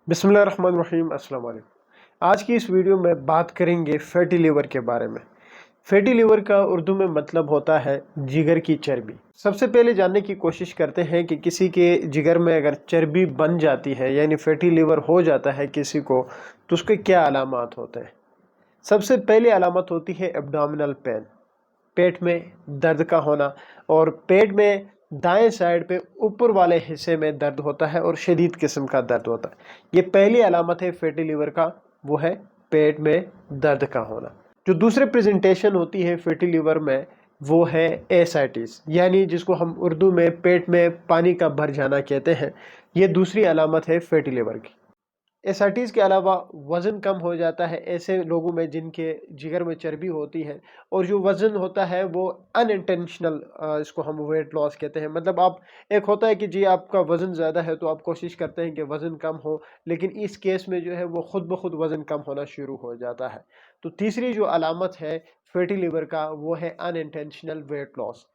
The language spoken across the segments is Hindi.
बिस्मिल्लाहिर्रहमानिर्रहीम अस्सलाम वालेकुम। आज की इस वीडियो में बात करेंगे फैटी लिवर के बारे में। फैटी लिवर का उर्दू में मतलब होता है जिगर की चर्बी। सबसे पहले जानने की कोशिश करते हैं कि किसी के जिगर में अगर चर्बी बन जाती है यानी फैटी लिवर हो जाता है किसी को, तो उसके क्या अलामात होते हैं। सबसे पहली अलामत होती है एब्डोमिनल पेन, पेट में दर्द का होना, और पेट में दाएं साइड पे ऊपर वाले हिस्से में दर्द होता है और शदीद किस्म का दर्द होता है। ये पहली अलामत है फैटी लिवर का, वो है पेट में दर्द का होना। जो दूसरे प्रेजेंटेशन होती है फैटी लिवर में वो है एसाइटिस, यानी जिसको हम उर्दू में पेट में पानी का भर जाना कहते हैं। ये दूसरी अलामत है फैटी लिवर की। एसाइटिस के अलावा वज़न कम हो जाता है ऐसे लोगों में जिनके जिगर में चर्बी होती है, और जो वज़न होता है वो अनइंटेंशनल, इसको हम वेट लॉस कहते हैं। मतलब आप, एक होता है कि जी आपका वज़न ज़्यादा है तो आप कोशिश करते हैं कि वज़न कम हो, लेकिन इस केस में जो है वो खुद ब खुद वज़न कम होना शुरू हो जाता है। तो तीसरी जो अलामत है फैटी लिवर का वो है अनइंटेंशनल वेट लॉस।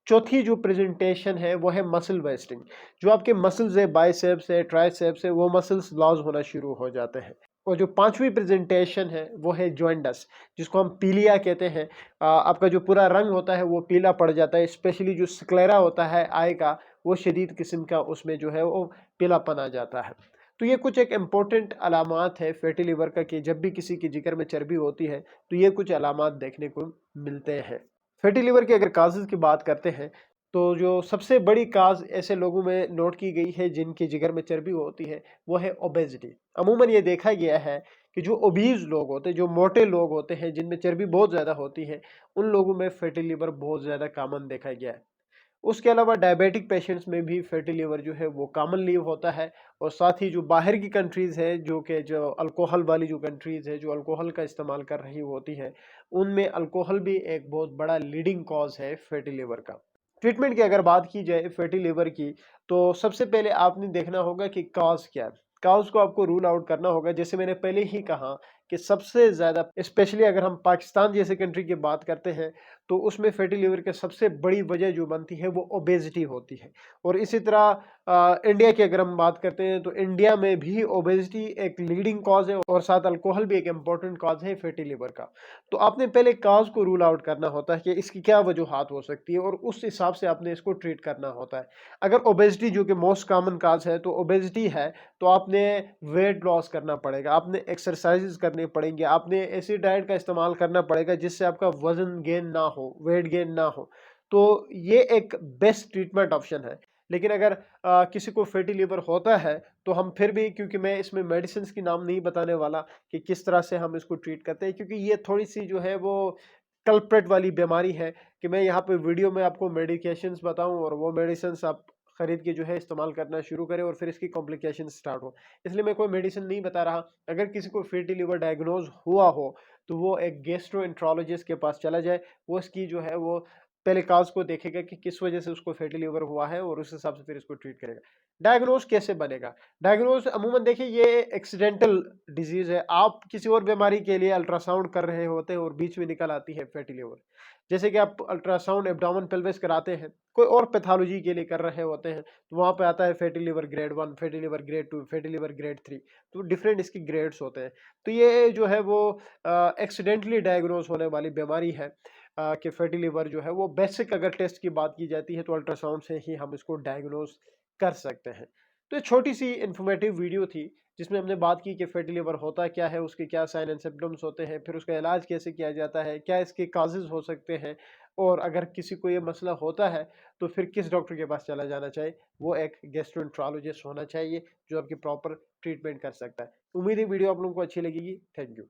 चौथी जो प्रेजेंटेशन है वो है मसल वेस्टिंग। जो आपके मसल्स है, बाइसेप्स है, ट्राइसेप्स है, वो मसल्स लॉस होना शुरू हो जाते हैं। और जो पांचवी प्रेजेंटेशन है वो है जॉइंटस, जिसको हम पीलिया कहते हैं। आपका जो पूरा रंग होता है वो पीला पड़ जाता है, स्पेशली जो स्क्लेरा होता है आई का, वो शदीद किस्म का उसमें जो है वो पीलापन आ जाता है। तो ये कुछ एक इम्पोर्टेंट अलामात है फैटी लिवर का, कि जब भी किसी की जिगर में चर्बी होती है तो ये कुछ अलामात देखने को मिलते हैं। फैटी लिवर की अगर काजेज़ की बात करते हैं, तो जो सबसे बड़ी काज ऐसे लोगों में नोट की गई है जिनके जिगर में चर्बी होती है वो है ओबेसिटी। अमूमन ये देखा गया है कि जो ओबीज लोग होते हैं, जो मोटे लोग होते हैं, जिनमें चर्बी बहुत ज़्यादा होती है, उन लोगों में फैटी लिवर बहुत ज़्यादा कॉमन देखा गया है। उसके अलावा डायबिटिक पेशेंट्स में भी फैटी लिवर जो है वो कॉमनली होता है। और साथ ही जो बाहर की कंट्रीज़ है, जो कि जो अल्कोहल वाली जो कंट्रीज़ है, जो अल्कोहल का इस्तेमाल कर रही होती हैं, उनमें अल्कोहल भी एक बहुत बड़ा लीडिंग कॉज है फैटी लिवर का। ट्रीटमेंट की अगर बात की जाए फैटी लिवर की, तो सबसे पहले आपने देखना होगा कि कॉज क्या है। कॉज को आपको रूल आउट करना होगा। जैसे मैंने पहले ही कहा कि सबसे ज़्यादा, स्पेशली अगर हम पाकिस्तान जैसे कंट्री की बात करते हैं, तो उसमें फैटी लिवर की सबसे बड़ी वजह जो बनती है वो ओबेसिटी होती है। और इसी तरह इंडिया की अगर हम बात करते हैं तो इंडिया में भी ओबेसिटी एक लीडिंग कॉज है, और साथ अल्कोहल भी एक इम्पॉर्टेंट कॉज है फैटी लिवर का। तो आपने पहले कॉज को रूल आउट करना होता है कि इसकी क्या वजूहात हो सकती है, और उस हिसाब से आपने इसको ट्रीट करना होता है। अगर ओबेसिटी जो कि मोस्ट कॉमन कॉज है, तो ओबेसिटी है तो आपने वेट लॉस करना पड़ेगा, आपने एक्सरसाइजेज करनी पड़ेंगी, आपने ऐसी डाइट का इस्तेमाल करना पड़ेगा जिससे आपका वजन गेन ना हो, वेट गेन ना हो। तो ये एक बेस्ट ट्रीटमेंट ऑप्शन है। लेकिन अगर किसी को फैटी लिवर होता है, तो हम फिर भी, क्योंकि मैं इसमें मेडिसिन की नाम नहीं बताने वाला कि किस तरह से हम इसको ट्रीट करते हैं, क्योंकि ये थोड़ी सी जो है वो कल्प्रेट वाली बीमारी है, कि मैं यहाँ पे वीडियो में आपको मेडिकेशंस बताऊं और वो मेडिसिन आप खरीद के जो है इस्तेमाल करना शुरू करें और फिर इसकी कॉम्प्लिकेशन स्टार्ट हो। इसलिए मैं कोई मेडिसिन नहीं बता रहा। अगर किसी को फैटी लिवर डायग्नोज हुआ हो, तो वो एक गैस्ट्रोएंट्रोलॉजिस्ट के पास चला जाए। वो इसकी जो है वो पहले काज को देखेगा कि किस वजह से उसको फैटी लिवर हुआ है, और उस हिसाब से फिर इसको ट्रीट करेगा। डायग्नोज कैसे बनेगा? डायग्नोज अमूमन देखिए, ये एक्सीडेंटल डिजीज है। आप किसी और बीमारी के लिए अल्ट्रासाउंड कर रहे होते हैं और बीच में निकल आती है फैटी लिवर। जैसे कि आप अल्ट्रासाउंड एब्डोमेन पेल्विस कराते हैं, कोई और पैथोलॉजी के लिए कर रहे होते हैं, तो वहां पे आता है fatty liver grade 1, fatty liver grade 2, fatty liver grade 3। तो डिफरेंट इसकी ग्रेड्स होते हैं। तो ये जो है वो एक्सीडेंटली डायग्नोज होने वाली बीमारी है, कि फैटी लिवर जो है वो बेसिक अगर टेस्ट की बात की जाती है तो अल्ट्रासाउंड से ही हम इसको डायग्नोज कर सकते हैं। तो ये छोटी सी इंफॉर्मेटिव वीडियो थी जिसमें हमने बात की कि फैटी लिवर होता क्या है, उसके क्या साइन एंड सिम्टम्स होते हैं, फिर उसका इलाज कैसे किया जाता है, क्या इसके काजेज हो सकते हैं, और अगर किसी को ये मसला होता है तो फिर किस डॉक्टर के पास चला जाना चाहिए। वो एक गैस्ट्रोएंट्रोलॉजिस्ट होना चाहिए जो आपकी प्रॉपर ट्रीटमेंट कर सकता है। उम्मीद है वीडियो आप लोगों को अच्छी लगेगी। Thank you.